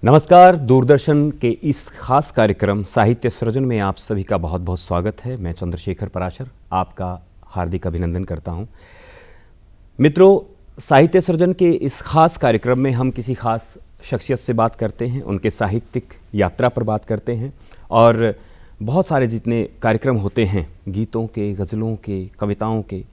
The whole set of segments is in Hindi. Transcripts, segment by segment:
नमस्कार। दूरदर्शन के इस खास कार्यक्रम साहित्य सृजन में आप सभी का बहुत बहुत स्वागत है। मैं चंद्रशेखर पराशर आपका हार्दिक अभिनंदन करता हूं। मित्रों, साहित्य सृजन के इस खास कार्यक्रम में हम किसी खास शख्सियत से बात करते हैं, उनके साहित्यिक यात्रा पर बात करते हैं और बहुत सारे जितने कार्यक्रम होते हैं गीतों के, गज़लों के, कविताओं के,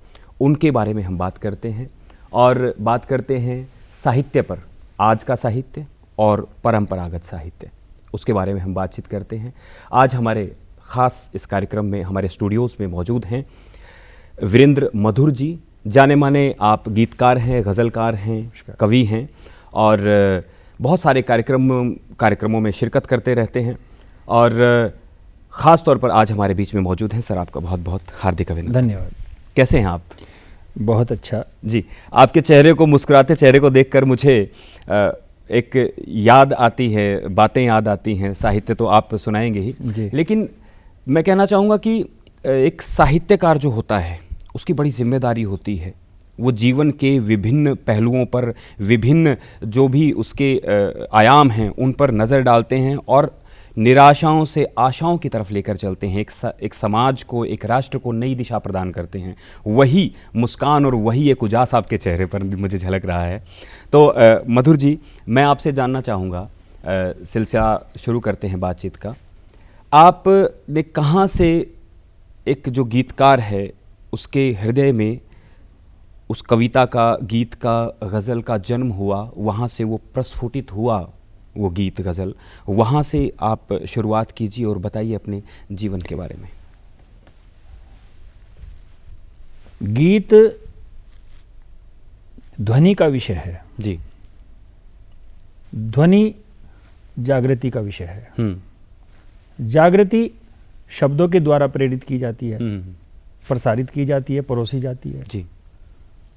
उनके बारे में हम बात करते हैं और बात करते हैं साहित्य पर, आज का साहित्य और परंपरागत साहित्य, उसके बारे में हम बातचीत करते हैं। आज हमारे ख़ास इस कार्यक्रम में हमारे स्टूडियोज़ में मौजूद हैं वीरेंद्र मधुर जी। जाने माने आप गीतकार हैं, गज़लकार हैं, कवि हैं और बहुत सारे कार्यक्रमों में शिरकत करते रहते हैं और ख़ास तौर पर आज हमारे बीच में मौजूद हैं। सर, आपका बहुत बहुत हार्दिक अभिनंदन। धन्यवाद। कैसे हैं आप? बहुत अच्छा जी। आपके चेहरे को, मुस्कुराते चेहरे को देखकर मुझे एक याद आती है, बातें याद आती हैं। साहित्य तो आप सुनाएंगे ही, लेकिन मैं कहना चाहूँगा कि एक साहित्यकार जो होता है उसकी बड़ी जिम्मेदारी होती है। वो जीवन के विभिन्न पहलुओं पर, विभिन्न जो भी उसके आयाम हैं उन पर नज़र डालते हैं और निराशाओं से आशाओं की तरफ लेकर चलते हैं। एक समाज को, एक राष्ट्र को नई दिशा प्रदान करते हैं। वही मुस्कान और वही एक उजास आपके चेहरे पर भी मुझे झलक रहा है। तो मधुर जी, मैं आपसे जानना चाहूँगा, सिलसिला शुरू करते हैं बातचीत का। आपने कहाँ से, एक जो गीतकार है उसके हृदय में उस कविता का, गीत का, गज़ल का जन्म हुआ, वहाँ से वो प्रस्फुटित हुआ वो गीत गज़ल, वहाँ से आप शुरुआत कीजिए और बताइए अपने जीवन के बारे में। गीत ध्वनि का विषय है जी। ध्वनि जागृति का विषय है। जागृति शब्दों के द्वारा प्रेरित की जाती है, प्रसारित की जाती है, परोसी जाती है जी।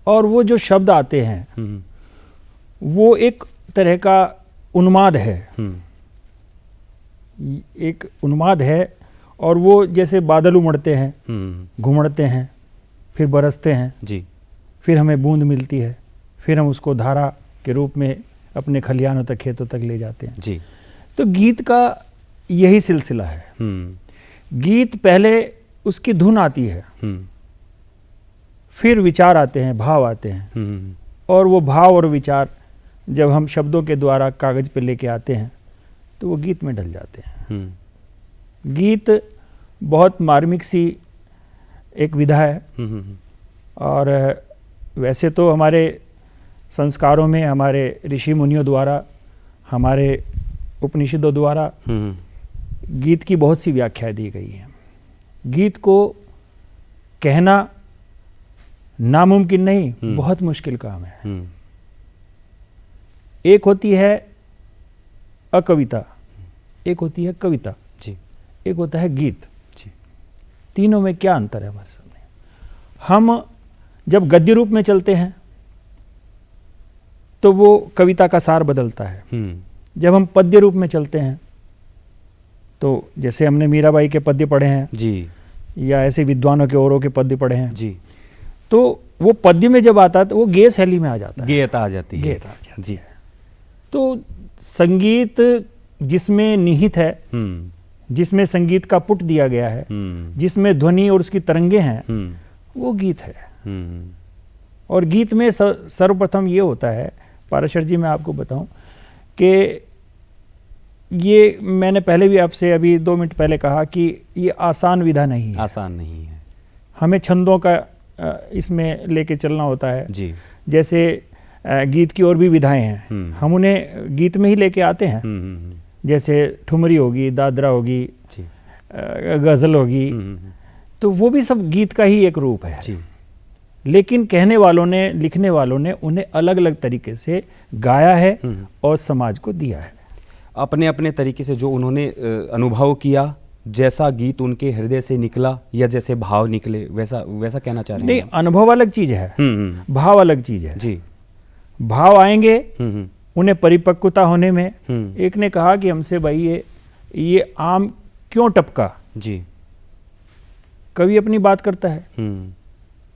और वो जो शब्द आते हैं वो एक तरह का उन्माद है, एक उन्माद है और वो जैसे बादल उमड़ते हैं, घुमड़ते हैं, फिर बरसते हैं जी, फिर हमें बूंद मिलती है, फिर हम उसको धारा के रूप में अपने खलियानों तक, खेतों तक ले जाते हैं जी। तो गीत का यही सिलसिला है। गीत पहले उसकी धुन आती है, फिर विचार आते हैं, भाव आते हैं और वो भाव और विचार जब हम शब्दों के द्वारा कागज पे लेके आते हैं तो वो गीत में ढल जाते हैं। गीत बहुत मार्मिक सी एक विधा है और वैसे तो हमारे संस्कारों में, हमारे ऋषि मुनियों द्वारा, हमारे उपनिषदों द्वारा गीत की बहुत सी व्याख्याएं दी गई हैं। गीत को कहना नामुमकिन नहीं, बहुत मुश्किल काम है। एक होती है अकविता, एक होती है कविता जी, एक होता है गीत जी। तीनों में क्या अंतर है हमारे सामने? हम जब गद्य रूप में चलते हैं तो वो कविता का सार बदलता है। जब हम पद्य रूप में चलते हैं तो जैसे हमने मीराबाई के पद्य पढ़े हैं जी, या ऐसे विद्वानों के औरों के पद्य पढ़े हैं जी, तो वो पद्य में जब आता है तो वो गेय शैली में आ जाता है, गेयता आ जाती है। गेयता आ जाती जी। है। तो संगीत जिसमें निहित है, जिसमें संगीत का पुट दिया गया है, जिसमें ध्वनि और उसकी तरंगे हैं, वो गीत है। और गीत में सर्वप्रथम ये होता है, पाराशर जी मैं आपको बताऊं कि ये मैंने पहले भी आपसे अभी 2 मिनट पहले कहा कि ये आसान विधा नहीं है, आसान नहीं है। हमें छंदों का इसमें लेके चलना होता है जी। जैसे गीत की और भी विधाएं हैं, हम उन्हें गीत में ही लेके आते हैं। जैसे ठुमरी होगी, दादरा होगी, गज़ल होगी, तो वो भी सब गीत का ही एक रूप है जी। लेकिन कहने वालों ने, लिखने वालों ने उन्हें अलग अलग तरीके से गाया है और समाज को दिया है अपने अपने तरीके से। जो उन्होंने अनुभव किया, जैसा गीत उनके हृदय से निकला या जैसे भाव निकले, वैसा वैसा कहना चाह रहे हैं? नहीं, अनुभव अलग चीज है, भाव अलग चीज है जी। भाव आएंगे उन्हें परिपक्वता होने में। एक ने कहा कि हमसे भाई ये आम क्यों टपका जी, कवि अपनी बात करता है।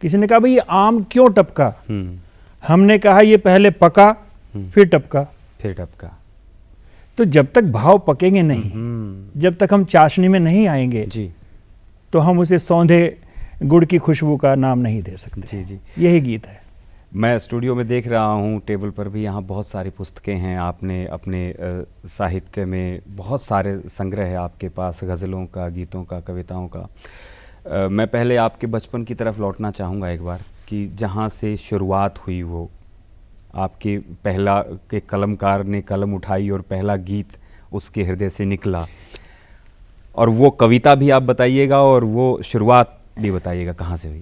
किसी ने कहा भाई ये आम क्यों टपका, हमने कहा ये पहले पका फिर टपका। फिर टपका। तो जब तक भाव पकेंगे नहीं, जब तक हम चाशनी में नहीं आएंगे जी, तो हम उसे सौंधे गुड़ की खुशबू का नाम नहीं दे सकते। जी जी, यही गीत है। मैं स्टूडियो में देख रहा हूँ, टेबल पर भी यहाँ बहुत सारी पुस्तकें हैं। आपने अपने साहित्य में बहुत सारे संग्रह है आपके पास, गज़लों का, गीतों का, कविताओं का। मैं पहले आपके बचपन की तरफ लौटना चाहूँगा एक बार, कि जहाँ से शुरुआत हुई वो आपके पहला के कलमकार ने कलम उठाई और पहला गीत उसके हृदय से निकला, और वो कविता भी आप बताइएगा और वो शुरुआत भी बताइएगा कहाँ से हुई।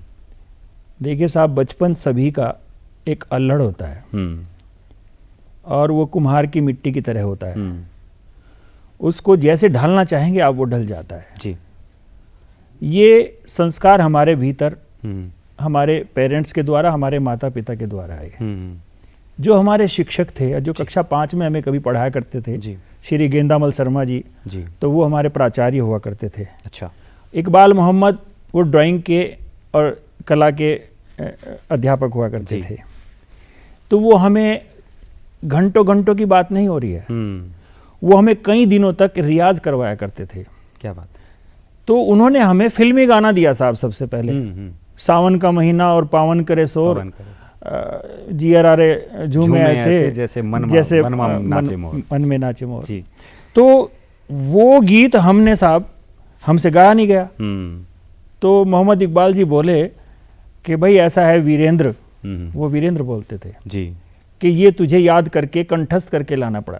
देखिए साहब, बचपन सभी का एक अल्हड़ होता है और वो कुम्हार की मिट्टी की तरह होता है। उसको जैसे ढालना चाहेंगे आप वो ढल जाता है जी। ये संस्कार हमारे भीतर हमारे पेरेंट्स के द्वारा, हमारे माता पिता के द्वारा आए। जो हमारे शिक्षक थे, जो कक्षा 5 में हमें कभी पढ़ाया करते थे, श्री गेंदामल शर्मा जी, तो वो हमारे प्राचार्य हुआ करते थे। अच्छा। इकबाल मोहम्मद वो ड्राइंग के और कला के अध्यापक हुआ करते थे। तो वो हमें घंटों घंटों की बात नहीं हो रही है, वो हमें कई दिनों तक रियाज करवाया करते थे। क्या बात। तो उन्होंने हमें फिल्मी गाना दिया साहब सबसे पहले। सावन का महीना और पावन करे शोर, जियरा रे झूमे ऐसे जैसे मन में नाचे मोर। तो वो गीत हमने साहब हमसे गाया नहीं गया। तो मोहम्मद इकबाल जी बोले कि भाई ऐसा है वीरेंद्र, वो वीरेंद्र बोलते थे जी, कि ये तुझे याद करके कंठस्थ करके लाना पड़ा।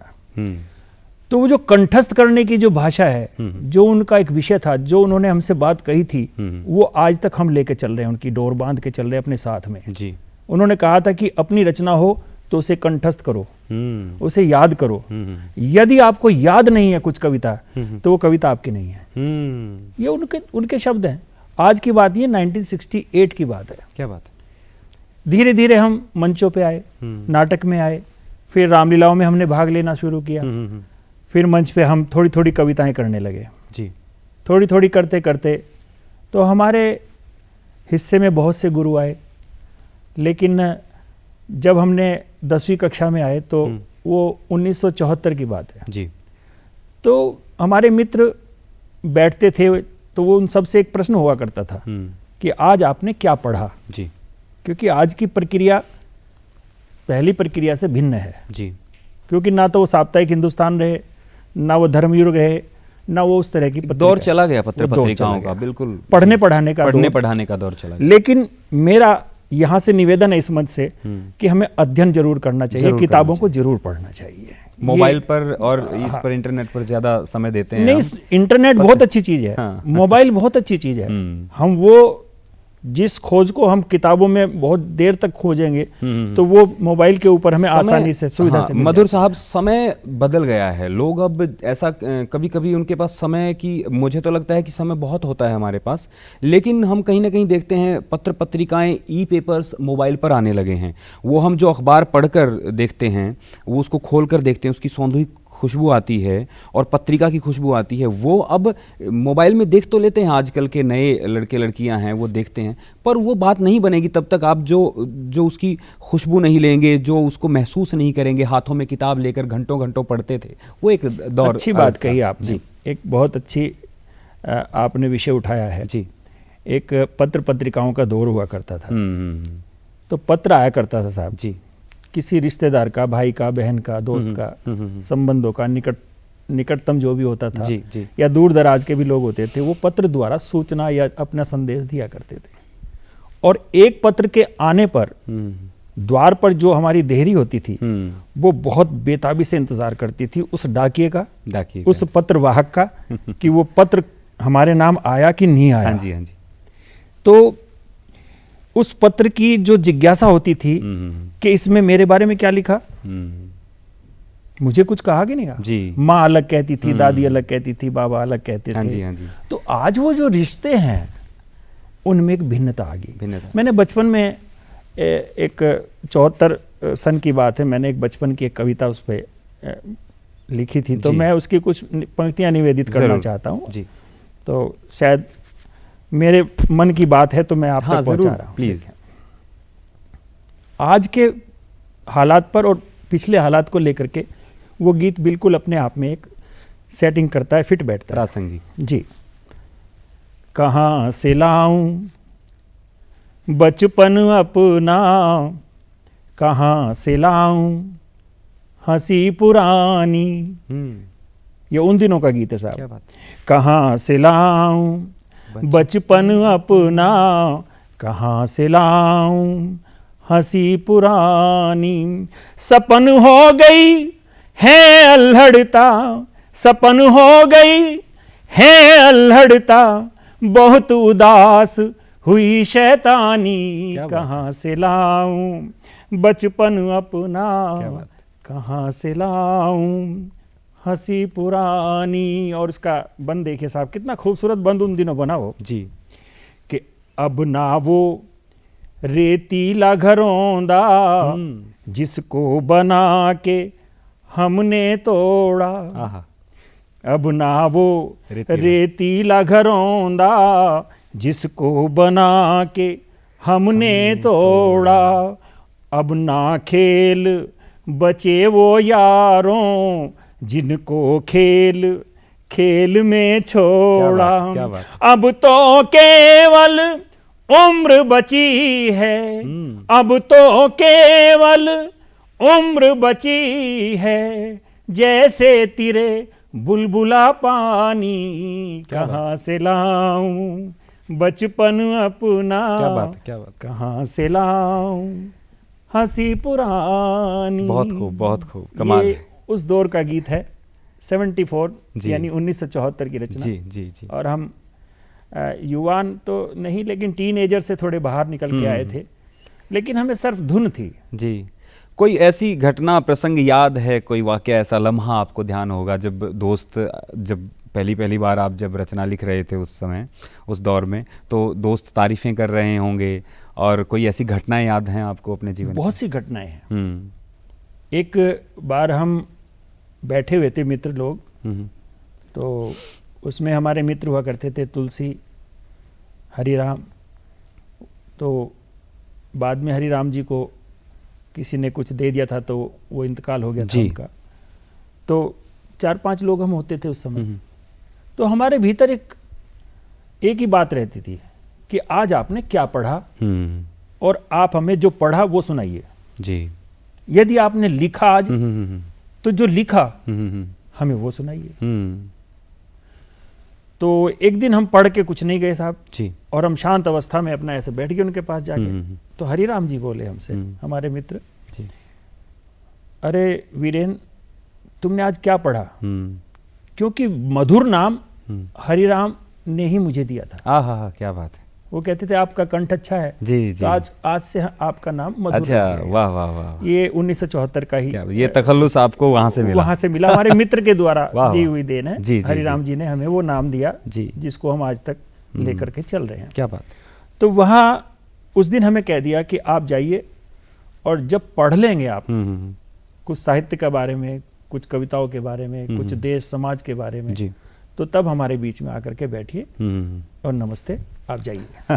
तो वो जो कंठस्थ करने की जो भाषा है, जो उनका एक विषय था, जो उन्होंने हमसे बात कही थी, वो आज तक हम लेके चल रहे हैं, उनकी डोर बांध के चल रहे हैं अपने साथ में जी। उन्होंने कहा था कि अपनी रचना हो तो उसे कंठस्थ करो, उसे याद करो। यदि आपको याद नहीं है कुछ कविता, तो वो कविता आपकी नहीं है। ये उनके शब्द हैं। आज की बात, ये 1968 की बात है। क्या बात। धीरे धीरे हम मंचों पे आए, नाटक में आए, फिर रामलीलाओं में हमने भाग लेना शुरू किया। फिर मंच पे हम थोड़ी थोड़ी कविताएं करने लगे जी। थोड़ी थोड़ी करते करते तो हमारे हिस्से में बहुत से गुरु आए। लेकिन जब हमने 10वीं कक्षा में आए तो वो 1974 की बात है जी। तो हमारे मित्र बैठते थे, तो वो उन सब से एक प्रश्न हुआ करता था कि आज आपने क्या पढ़ा जी। क्योंकि आज की प्रक्रिया पहली प्रक्रिया से भिन्न है जी। क्योंकि ना तो वो साप्ताहिक हिंदुस्तान रहे, ना वो धर्मयुग रहे, ना वो उस तरह की दौर चला गया पत्र पत्रिकाओं का, बिल्कुल पढ़ने पढ़ाने का दौर चला गया। लेकिन मेरा यहाँ से निवेदन है इस मंच से कि हमें अध्ययन जरूर करना चाहिए, किताबों को जरूर पढ़ना चाहिए। मोबाइल पर और इस पर इंटरनेट पर ज्यादा समय देते हैं। नहीं, इंटरनेट बहुत अच्छी चीज है, मोबाइल बहुत अच्छी चीज है। हम वो जिस खोज को हम किताबों में बहुत देर तक खोजेंगे तो वो मोबाइल के ऊपर हमें आसानी से, सुविधा से। मधुर साहब, समय बदल गया है। लोग अब ऐसा कभी कभी उनके पास समय की, मुझे तो लगता है कि समय बहुत होता है हमारे पास, लेकिन हम कहीं ना कहीं देखते हैं पत्र पत्रिकाएं, ई पेपर्स मोबाइल पर आने लगे हैं। वो हम जो अखबार पढ़कर देखते हैं, वो उसको खोल कर देखते हैं, उसकी सौंधी खुशबू आती है और पत्रिका की खुशबू आती है, वो अब मोबाइल में देख तो लेते हैं। आजकल के नए लड़के लड़कियां हैं वो देखते हैं, पर वो बात नहीं बनेगी तब तक आप जो उसकी खुशबू नहीं लेंगे, जो उसको महसूस नहीं करेंगे। हाथों में किताब लेकर घंटों घंटों पढ़ते थे, वो एक दौर। अच्छी बात कही आपने जी। एक बहुत अच्छी आपने विषय उठाया है जी। एक पत्र पत्रिकाओं का दौर हुआ करता था। तो पत्र आया करता था साहब जी, किसी रिश्तेदार का, भाई का, बहन का, दोस्त का, संबंधों का, निकटतम जो भी होता था जी। या दूर दराज के भी लोग होते थे, वो पत्र द्वारा सूचना या अपना संदेश दिया करते थे। और एक पत्र के आने पर द्वार पर जो हमारी देहरी होती थी, वो बहुत बेताबी से इंतजार करती थी उस डाकिए का, उस पत्रवाहक का कि वो पत्र हमारे नाम आया कि नहीं आया। हाँ जी, हाँ जी। तो उस पत्र की जो जिज्ञासा होती थी कि इसमें मेरे बारे में क्या लिखा, मुझे कुछ कहा कि नहीं कहा जी। माँ अलग कहती थी, दादी अलग कहती थी, बाबा अलग कहते थे। जी, हाँ जी। तो आज वो जो रिश्ते हैं उनमें एक भिन्नता आ गई। मैंने बचपन में एक 74 सन की बात है, मैंने एक बचपन की एक कविता उस पर लिखी थी, तो मैं उसकी कुछ पंक्तियां निवेदित करना चाहता हूँ जी। तो शायद मेरे मन की बात है तो मैं आप तक पहुंचा रहा हूं। प्लीज। आज के हालात पर और पिछले हालात को लेकर के वो गीत बिल्कुल अपने आप में एक सेटिंग करता है, फिट बैठता है। प्रासंगिक जी। कहाँ से लाऊं बचपन अपना, कहाँ से लाऊं हंसी पुरानी। ये उन दिनों का गीत है साहब। क्या बात। कहाँ से लाऊं बचपन अपना, कहाँ से लाऊं हंसी पुरानी। सपन हो गई है अल्हड़ता, सपन हो गई है अल्हड़ता, बहुत उदास हुई शैतानी। कहाँ से लाऊं बचपन अपना, कहाँ से लाऊं हंसी पुरानी। और उसका बंद देखिए साहब, कितना खूबसूरत बंद उन दिनों बना वो जी। कि अब ना वो रेतीला घरौंदा, जिसको बना के हमने तोड़ा। अब ना वो रेतीला घरौंदा, जिसको बना के हमने तोड़ा। अब ना खेल बचे वो यारों, जिनको खेल खेल में छोड़ा। क्या बात। अब तो केवल उम्र बची है, अब तो केवल उम्र बची है, जैसे तिरे बुलबुला पानी। कहाँ से लाऊं बचपन अपना, क्या बात, क्या बात। कहाँ से लाऊं हंसी पुरानी। बहुत खूब, बहुत खूब, कमाल। ये उस दौर का गीत है, 74 यानी 1974 की रचना। जी जी जी। और हम युवान तो नहीं, लेकिन टीनेजर से थोड़े बाहर निकल के आए थे, लेकिन हमें सिर्फ धुन थी। जी। कोई ऐसी घटना प्रसंग याद है, कोई वाकया ऐसा लम्हा आपको ध्यान होगा जब दोस्त, जब पहली बार आप जब रचना लिख रहे थे उस समय, उस दौर में, तो दोस्त तारीफ़ें कर रहे होंगे, और कोई ऐसी घटनाएं याद हैं आपको अपने जीवन? बहुत सी घटनाएं हैं। एक बार हम बैठे हुए थे मित्र लोग, तो उसमें हमारे मित्र हुआ करते थे तुलसी, हरिराम। तो बाद में हरिराम जी को किसी ने कुछ दे दिया था, तो वो इंतकाल हो गया था उनका। तो 4-5 लोग हम होते थे उस समय। तो हमारे भीतर एक ही बात रहती थी कि आज आपने क्या पढ़ा और आप हमें जो पढ़ा वो सुनाइए जी। यदि आपने लिखा आज, तो जो लिखा हमें वो सुनाइए। तो एक दिन हम पढ़ के कुछ नहीं गए साहब जी, और हम शांत अवस्था में अपना ऐसे बैठ गए उनके पास जाके। तो हरिराम जी बोले हमसे, हमारे मित्र जी, अरे वीरेंद्र, तुमने आज क्या पढ़ा? क्योंकि मधुर नाम हरिराम ने ही मुझे दिया था। हाँ, क्या बात है। वो कहते थे आपका कंठ अच्छा है जी जी, तो आज से आपका नाम मधुर। अच्छा, वाह वाह वाह। ये 1974 का ही ये तखल्लुस आपको वहां से मिला? वहां से मिला, हमारे मित्र के द्वारा दी हुई देन है। जी, जी, हरिराम जी ने हमें वो नाम दिया जी, जिसको हम आज तक लेकर के चल रहे हैं। क्या बात। तो वहाँ उस दिन हमें कह दिया कि आप जाइए और जब पढ़ लेंगे आप कुछ साहित्य के बारे में, कुछ कविताओं के बारे में, कुछ देश समाज के बारे में जी, तो तब हमारे बीच में आकर के बैठिए और नमस्ते आप जाइए।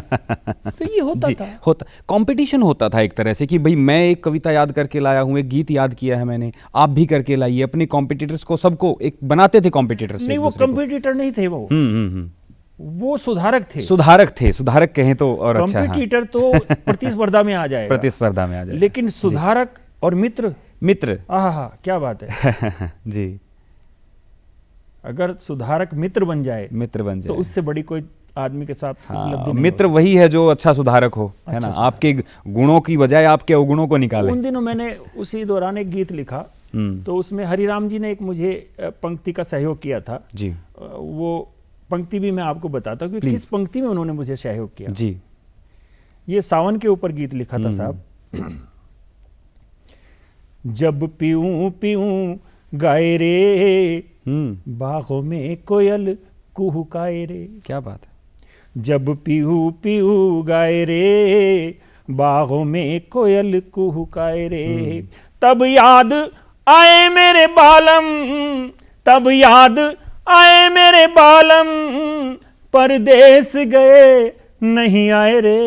तो ये होता कंपटीशन होता था एक तरह से कि भाई मैं एक कविता याद करके लाया हूँ, एक गीत याद किया है मैंने, आप भी करके लाइए। अपने कॉम्पिटिटर्स को, सबको एक बनाते थे कॉम्पिटिटर्स। नहीं, वो कॉम्पिटिटर नहीं थे, वो सुधारक थे। सुधारक कहें तो और अच्छा। कॉम्पिटिटर तो प्रतिस्पर्धा में आ जाएगा, लेकिन सुधारक और मित्र आहा क्या बात है। जी, अगर सुधारक मित्र बन जाए तो उससे बड़ी कोई आदमी के साथ उपलब्धि नहीं। मित्र वही है जो अच्छा सुधारक हो, है ना, आपके गुणों की बजाय आपके अवगुणों को निकाले। उन दिनों मैंने उसी दौरान एक गीत लिखा, तो उसमें हरिराम जी ने एक मुझे पंक्ति का सहयोग किया था जी। वो पंक्ति भी मैं आपको बताता हूँ कि किस पंक्ति में उन्होंने मुझे सहयोग किया जी। ये सावन के ऊपर गीत लिखा था साहब। जब पीऊं पीऊं गाए रे, बागों में कोयल कुहुकाए रे। क्या बात है। जब पीहू पीहू गाए रे, बागों में कोयल कुहुकाए रे, तब याद आए मेरे बालम, तब याद आए मेरे बालम, परदेस गए नहीं आए रे।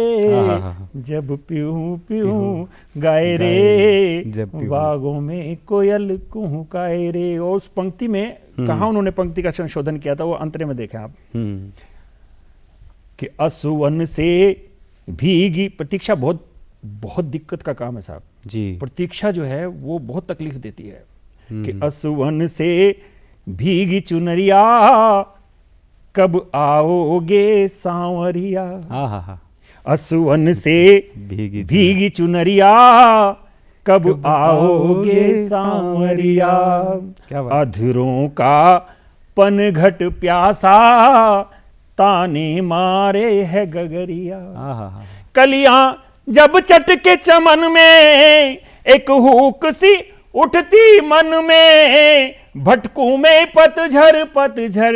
जब पीहू पीहू गाए रे, जब भी बागों में कोयल कुहुकाए रे। और उस पंक्ति में कहाँ उन्होंने पंक्ति का संशोधन किया था, वो अंतरे में देखें आप कि असुवन से भीगी प्रतीक्षा। बहुत बहुत दिक्कत का काम है साहब जी। प्रतीक्षा जो है वो बहुत तकलीफ देती है कि असुवन से भीगी चुनरिया, कब आओगे सांवरिया। हाँ हाँ हाँ। असुवन से भीगी चुनरिया, कब आओगे सांवरिया। अधरों का पनघट प्यासा, ताने मारे है गगरिया। कलियां जब चटके चमन में, एक हुक सी उठती मन में। भटकू में पतझर पतझर,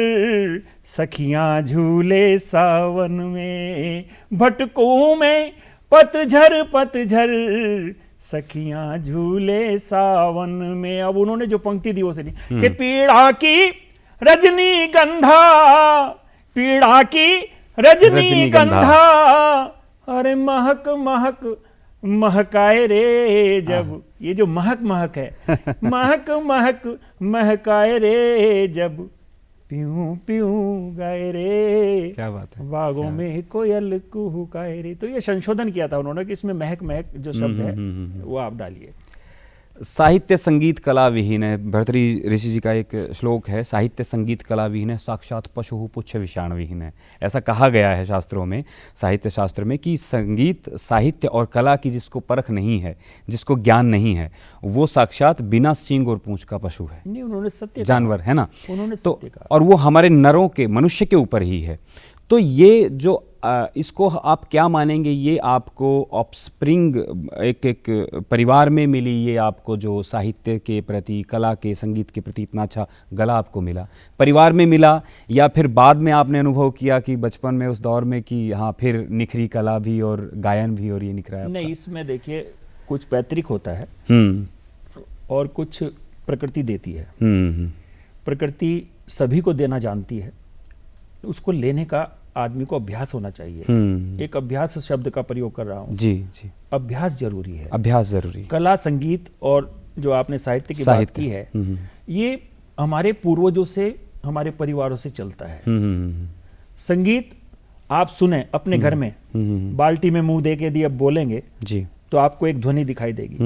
सखियां झूले सावन में। भटकू में पतझर पतझर, सखियां झूले सावन में। अब उन्होंने जो पंक्ति दी वो सुनी कि पीड़ा की रजनी गंधा, पीड़ा की रजनी गंधा, अरे महक महक महकाए रे जब। ये जो महक महक है, महक महक महकाए रे जब, प्यूं प्यूं गाए रे। क्या बात है। बागों में कोयल कुहुकाए रे। तो ये संशोधन किया था उन्होंने कि इसमें महक महक जो शब्द है वो आप डालिए। साहित्य संगीत कला विहीन है। भर्तृहरि ऋषि जी का एक श्लोक है, साहित्य संगीत कला विहीन है, साक्षात पशु पुच्छ विषाण विहीन है। ऐसा कहा गया है शास्त्रों में, साहित्य शास्त्र में, कि संगीत, साहित्य और कला की जिसको परख नहीं है, जिसको ज्ञान नहीं है, वो साक्षात बिना सींग और पूंछ का पशु है। नहीं, उन्होंने सत्य जानवर है ना। उन्होंने तो सत्य कहा। और वो हमारे नरों के, मनुष्य के ऊपर ही है। तो ये जो इसको आप क्या मानेंगे, ये आपको ऑफस्प्रिंग एक परिवार में मिली, ये आपको जो साहित्य के प्रति, कला के, संगीत के प्रति इतना अच्छा गला आपको मिला, परिवार में मिला, या फिर बाद में आपने अनुभव किया कि बचपन में उस दौर में कि हाँ फिर निखरी कला भी और गायन भी और ये निखरा है? नहीं, इसमें देखिए कुछ पैतृक होता है और कुछ प्रकृति देती है। प्रकृति सभी को देना जानती है, उसको लेने का आदमी को अभ्यास होना चाहिए। एक अभ्यास शब्द का प्रयोग कर रहा हूँ। जी जी। अभ्यास जरूरी है। अभ्यास जरूरी। कला, संगीत और जो आपने साहित्य की बात की है, ये हमारे पूर्वजों से, हमारे परिवारों से चलता है। संगीत आप सुने अपने घर में, बाल्टी में मुंह दे के दिए बोलेंगे जी, तो आपको एक ध्वनि दिखाई देगी।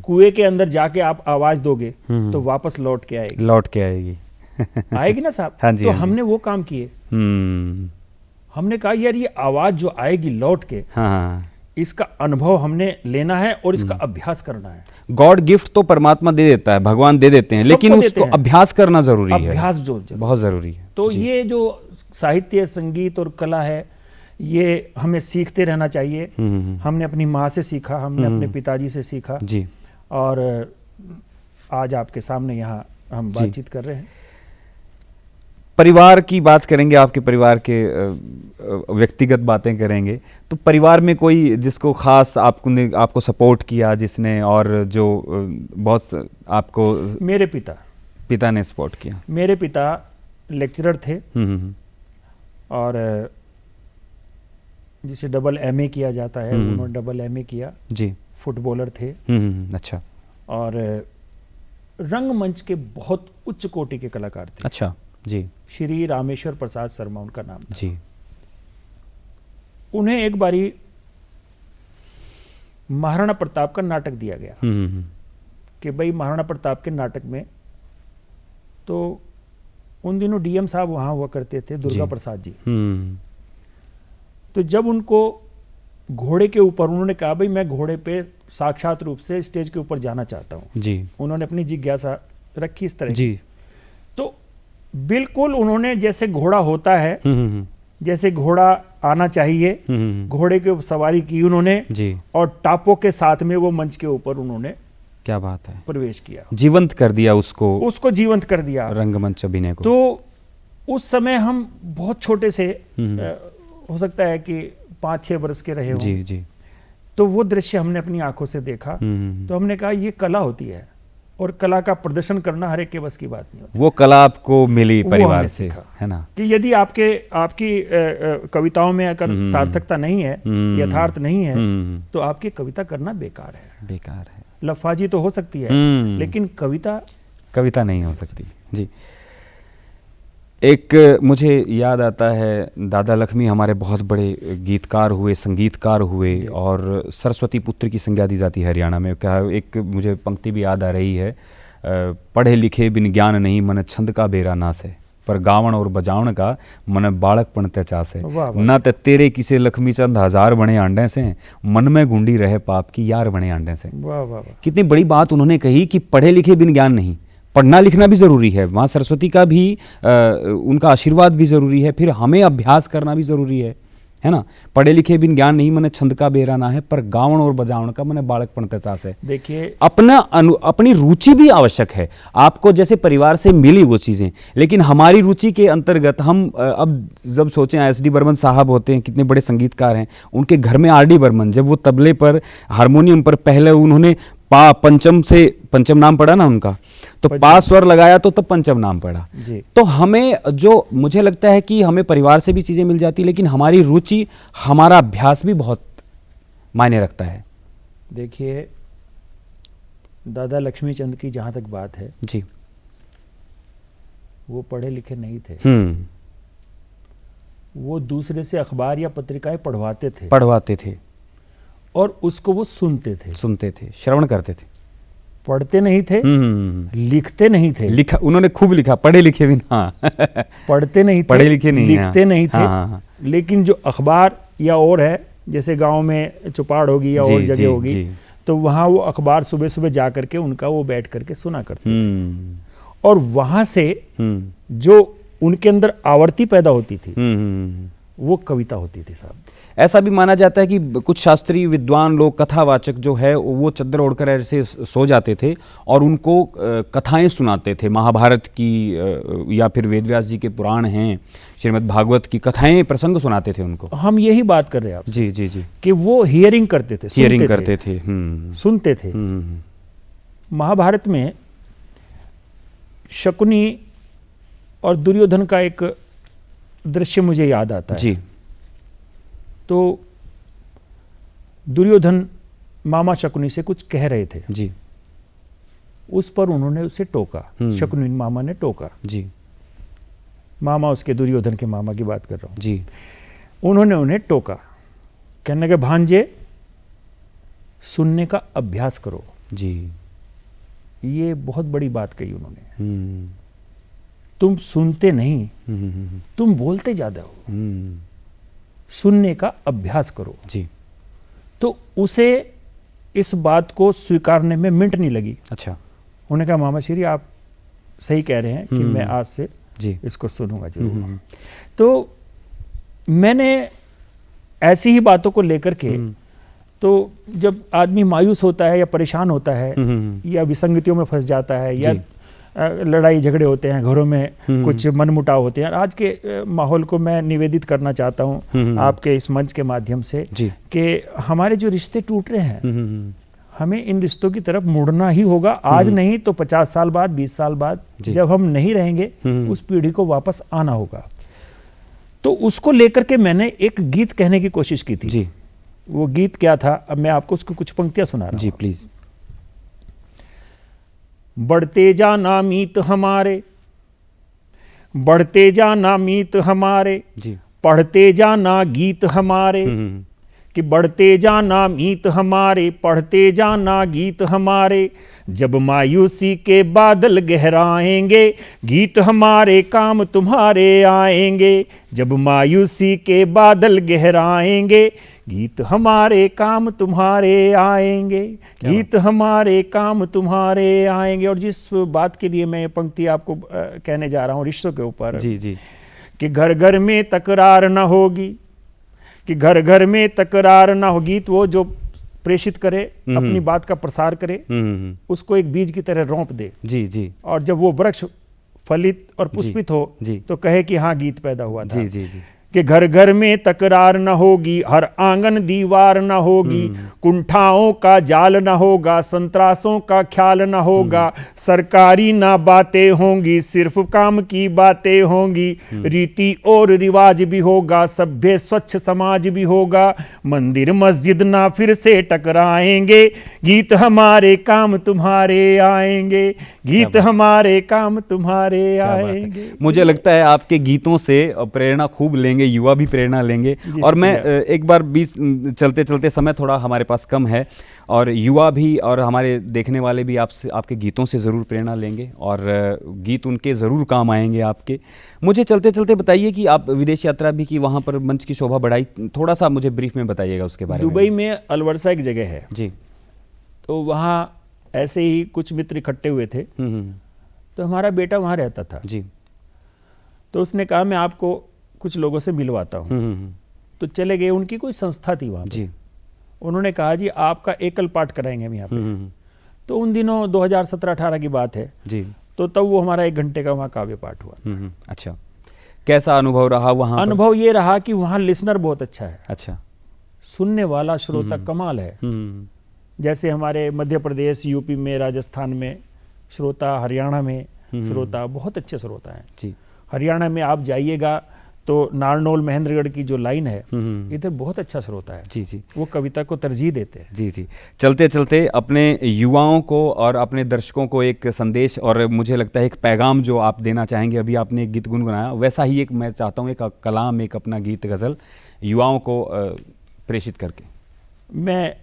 कुएं के अंदर जाके आप आवाज दोगे तो वापस लौट के आएगी। आएगी ना साहब। हाँ जी, तो हमने वो काम किए। हमने कहा यार ये आवाज जो आएगी लौट के, इसका अनुभव हमने लेना है और इसका अभ्यास करना है। गॉड गिफ्ट तो परमात्मा दे देता है, भगवान दे देते हैं, लेकिन उसको अभ्यास करना जरूरी है। अभ्यास जो बहुत जरूरी है। तो ये जो साहित्य, संगीत और कला है, ये हमें सीखते रहना चाहिए। हमने अपनी माँ से सीखा, हमने अपने पिताजी से सीखा जी, और आज आपके सामने यहाँ हम बातचीत कर रहे हैं। परिवार की बात करेंगे, आपके परिवार के व्यक्तिगत बातें करेंगे, तो परिवार में कोई जिसको खास आपको सपोर्ट किया, जिसने, और जो बहुत आपको? मेरे पिता ने सपोर्ट किया। मेरे पिता लेक्चरर थे और जिसे डबल एमए किया जाता है, उन्होंने डबल एमए किया जी। फुटबॉलर थे। अच्छा। और रंगमंच के बहुत उच्च कोटि के कलाकार थे। अच्छा जी। श्री रामेश्वर प्रसाद शर्मा उनका नाम था जी। उन्हें एक बारी महाराणा प्रताप का नाटक दिया गया कि भाई महाराणा प्रताप के नाटक में, तो उन दिनों डीएम साहब वहां हुआ करते थे, दुर्गा प्रसाद जी। तो जब उनको घोड़े के ऊपर, उन्होंने कहा भाई मैं घोड़े पे साक्षात रूप से स्टेज के ऊपर जाना चाहता हूं जी। उन्होंने अपनी जिज्ञासा रखी इस तरह जी। तो बिल्कुल उन्होंने, जैसे घोड़ा होता है, जैसे घोड़ा आना चाहिए, घोड़े के सवारी की उन्होंने जी, और टापों के साथ में वो मंच के ऊपर उन्होंने, क्या बात है, प्रवेश किया, जीवंत कर दिया उसको जीवंत कर दिया, रंगमंच अभिनय को। तो उस समय हम बहुत छोटे से, हो सकता है कि 5-6 वर्ष के रहे हों जी जी। तो वो दृश्य हमने अपनी आंखों से देखा, तो हमने कहा ये कला होती है। और कला का प्रदर्शन करना हर एक के बस की बात नहीं होती। वो कला आपको मिली वो परिवार हमने से, सीखा। है ना? कि यदि आपकी कविताओं में अगर सार्थकता नहीं है, यथार्थ नहीं है, तो आपकी कविता करना बेकार है। बेकार है। लफाजी तो हो सकती है, लेकिन कविता नहीं हो सकती। जी। एक मुझे याद आता है, दादा लक्ष्मी हमारे बहुत बड़े गीतकार हुए, संगीतकार हुए, और सरस्वती पुत्र की संज्ञा दी जाती है हरियाणा में। क्या एक मुझे पंक्ति भी याद आ रही है, पढ़े लिखे बिन ज्ञान नहीं, मन छंद का बेरा नास है, पर गावण और बजावण का मन बालकपन ते चास है। न ते तेरे किसे लक्ष्मी चंद हजार बने आंडे से, मन में गुंडी रहे पाप की यार बने आंडे से। कितनी बड़ी बात उन्होंने कही कि पढ़े लिखे बिन ज्ञान नहीं, पढ़ना लिखना भी ज़रूरी है, माँ सरस्वती का भी उनका आशीर्वाद भी ज़रूरी है, फिर हमें अभ्यास करना भी ज़रूरी है ना? पढ़े लिखे बिन ज्ञान नहीं, मने छंद का बेरा ना है, पर गावण और बजावण का मने बालकपन तसास है। देखिए, अपनी रुचि भी आवश्यक है। आपको जैसे परिवार से मिली वो चीज़ें, लेकिन हमारी रुचि के अंतर्गत हम अब जब सोचें, एस.डी. बर्मन साहब होते हैं, कितने बड़े संगीतकार हैं, उनके घर में आर.डी. बर्मन, जब वो तबले पर, हारमोनियम पर पहले उन्होंने पंचम नाम पड़ा ना उनका, तो पा स्वर लगाया तो तब पंचम नाम पड़ा। तो हमें, जो मुझे लगता है कि हमें परिवार से भी चीज़ें मिल जाती, लेकिन हमारी रुचि, हमारा अभ्यास भी बहुत मायने रखता है। देखिए, दादा लक्ष्मीचंद की जहाँ तक बात है जी, वो पढ़े लिखे नहीं थे। वो दूसरे से अखबार या पत्रिकाएं पढ़वाते थे और उसको वो सुनते थे, श्रवण करते थे, पढ़ते नहीं थे, लिखते नहीं थे। उन्होंने खूब लिखा, पढ़े लिखे भी ना पढ़ते नहीं थे, पढ़े लिखे नहीं, लिखते नहीं थे। लेकिन जो अखबार या और है, जैसे गांव में चौपाड़ होगी या और जगह होगी, तो वहाँ वो अखबार सुबह सुबह जा करके उनका वो बैठ करके सुना करते थे, और वहाँ से जो उनके अंदर आवर्ती पैदा होती थी, वो कविता होती थी साहब। ऐसा भी माना जाता है कि कुछ शास्त्रीय विद्वान लोग, कथावाचक जो है, वो चद्दर ओढ़कर ऐसे सो जाते थे और उनको कथाएं सुनाते थे, महाभारत की या फिर वेदव्यास जी के पुराण हैं, श्रीमद् भागवत की कथाएं, प्रसंग सुनाते थे उनको। हम यही बात कर रहे हैं आप। जी जी जी, कि वो हियरिंग करते थे, सुनते थे। महाभारत में शकुनी और दुर्योधन का एक दृश्य मुझे याद आता है। जी। तो दुर्योधन मामा शकुनी से कुछ कह रहे थे जी, उस पर उन्होंने उसे टोका, शकुनी मामा ने टोका जी, मामा उसके दुर्योधन के मामा की बात कर रहा हूं जी। उन्होंने उन्हें टोका, कहने के भांजे सुनने का अभ्यास करो जी। ये बहुत बड़ी बात कही उन्होंने। तुम सुनते नहीं, तुम बोलते ज्यादा हो, सुनने का अभ्यास करो जी। तो उसे इस बात को स्वीकारने में मिनट नहीं लगी। अच्छा। उन्होंने कहा मामा श्री आप सही कह रहे हैं कि मैं आज से जी इसको सुनूंगा जरूर। तो मैंने ऐसी ही बातों को लेकर के, तो जब आदमी मायूस होता है या परेशान होता है या विसंगतियों में फंस जाता है या लड़ाई झगड़े होते हैं घरों में, कुछ मनमुटाव होते हैं, आज के माहौल को मैं निवेदित करना चाहता हूं आपके इस मंच के माध्यम से कि हमारे जो रिश्ते टूट रहे हैं, हमें इन रिश्तों की तरफ मुड़ना ही होगा। आज नहीं तो 50 साल बाद, 20 साल बाद जब हम नहीं रहेंगे, उस पीढ़ी को वापस आना होगा। तो उसको लेकर के मैंने एक गीत कहने की कोशिश की थी जी। वो गीत क्या था, अब मैं आपको उसको कुछ पंक्तियां सुना रहा हूं। जी प्लीज। बढ़ते जाना मीत हमारे, बढ़ते जाना मीत हमारे, पढ़ते जाना गीत हमारे, कि बढ़ते जाना मीत हमारे, पढ़ते जाना गीत हमारे, जब मायूसी के बादल गहराएंगे, गीत हमारे काम तुम्हारे आएंगे, जब मायूसी के बादल गहराएंगे, गीत हमारे काम तुम्हारे आएंगे, गीत हमारे काम तुम्हारे आएंगे। और जिस बात के लिए मैं ये पंक्ति आपको कहने जा रहा हूँ रिश्तों के ऊपर, जी जी, कि घर घर में तकरार न होगी, कि घर घर में तकरार ना होगी, तो वो जो प्रेषित करे, अपनी बात का प्रसार करे, उसको एक बीज की तरह रोंप दे। जी जी। और जब वो वृक्ष फलित और पुष्पित हो तो कहे कि हाँ गीत पैदा हुआ था। जी जी जी। कि घर घर में तकरार न होगी, हर आंगन दीवार न होगी, कुंठाओं का जाल न होगा, संतरासों का ख्याल न होगा, सरकारी ना बातें होंगी, सिर्फ काम की बातें होंगी, रीति और रिवाज भी होगा, सभ्य स्वच्छ समाज भी होगा, मंदिर मस्जिद ना फिर से टकराएंगे, गीत हमारे काम तुम्हारे आएंगे, गीत हमारे काम तुम्हारे आएंगे। मुझे लगता है आपके गीतों से प्रेरणा खूब लेंगे, युवा भी प्रेरणा लेंगे। और मैं एक बार चलते चलते समय थोड़ा हमारे पास कम है, और युवा भी और हमारे देखने वाले भी आपसे, आपके गीतों से ज़रूर प्रेरणा लेंगे और गीत उनके ज़रूर काम आएंगे आपके। मुझे चलते चलते बताइए कि आप विदेश यात्रा भी की, वहाँ पर मंच की शोभा बढ़ाई, थोड़ा सा मुझे ब्रीफ में बताइएगा उसके बारे में। दुबई में अलवर्सा एक जगह है जी, तो वहाँ ऐसे ही कुछ मित्र इकट्ठे हुए थे, तो हमारा बेटा वहाँ रहता था जी, तो उसने कहा मैं आपको कुछ लोगों से मिलवाता हूँ। तो चले गए, उनकी कोई संस्था थी वहाँ जी। उन्होंने कहा जी आपका एकल पाठ कराएंगे हम यहाँ पे। तो उन दिनों 2017-18 की बात है जी, तो तब वो हमारा 1 घंटे का वहाँ काव्य पाठ हुआ। अच्छा, कैसा अनुभव रहा वहाँ? अनुभव ये रहा कि वहाँ लिसनर बहुत अच्छा है। अच्छा, सुनने वाला श्रोता कमाल है। जैसे हमारे मध्य प्रदेश, यूपी में, राजस्थान में श्रोता, हरियाणा में श्रोता बहुत अच्छे श्रोता हैं जी। हरियाणा में आप जाइएगा तो नारनौल महेंद्रगढ़ की जो लाइन है, इधर बहुत अच्छा श्रोता है। जी जी, वो कविता को तरजीह देते हैं। जी जी। चलते चलते अपने युवाओं को और अपने दर्शकों को एक संदेश और मुझे लगता है एक पैगाम जो आप देना चाहेंगे, अभी आपने एक गीत गुनगुनाया, वैसा ही एक मैं चाहता हूँ, एक कलाम, एक अपना गीत गज़ल युवाओं को प्रेषित करके। मैं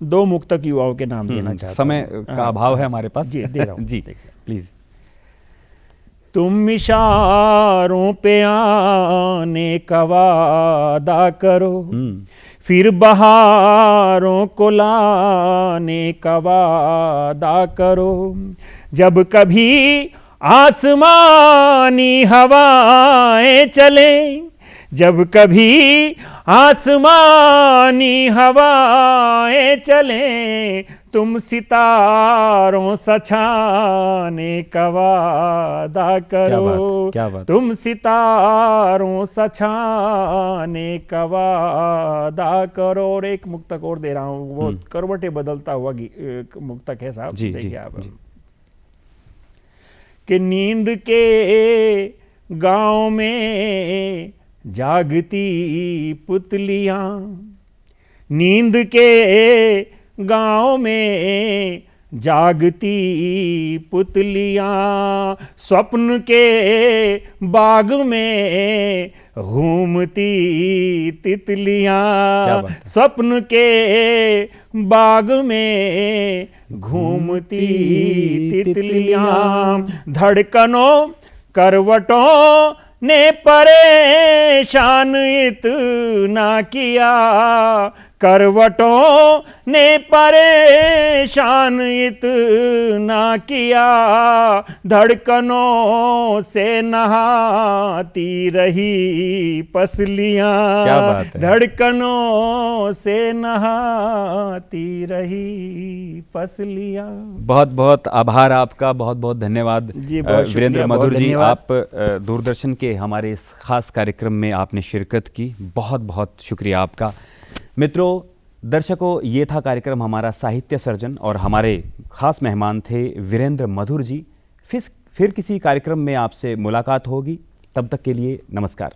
2 मुक्तक युवाओं के नाम देना चाहता हूँ। समय का अभाव है हमारे पास। जी, दे रहा हूँ। जी प्लीज़। तुम इशारों पे आने का वादा करो, फिर बहारों को लाने का वादा करो, जब कभी आसमानी हवाएं चले, जब कभी आसमानी हवाएं चले, तुम सितारों सा छाने का वादा करो। क्या बात। तुम सितारों सा छाने का वादा करो। और एक मुक्तक और दे रहा हूँ, वो करवटें बदलता हुआ मुक्तक है साहब, देखिए आप। कि नींद के गांव में जागती पुतलियां, नींद के गांव में जागती पुतलियां, स्वप्न के बाग में घूमती तितलियां, स्वप्न के बाग में घूमती तितलियां, धड़कनों करवटों ने परेशान इतना किया, करवटों ने परेशान इतना किया, धड़कनों से नहाती रही पसलियां, धड़कनों से नहाती रही पसलियां। बहुत बहुत आभार आपका, बहुत बहुत धन्यवाद वीरेंद्र मधुर जी। आप दूरदर्शन के हमारे इस खास कार्यक्रम में आपने शिरकत की, बहुत बहुत शुक्रिया आपका। मित्रों, दर्शकों, ये था कार्यक्रम हमारा साहित्य सर्जन और हमारे खास मेहमान थे वीरेंद्र मधुर जी। फिर किसी कार्यक्रम में आपसे मुलाकात होगी, तब तक के लिए नमस्कार।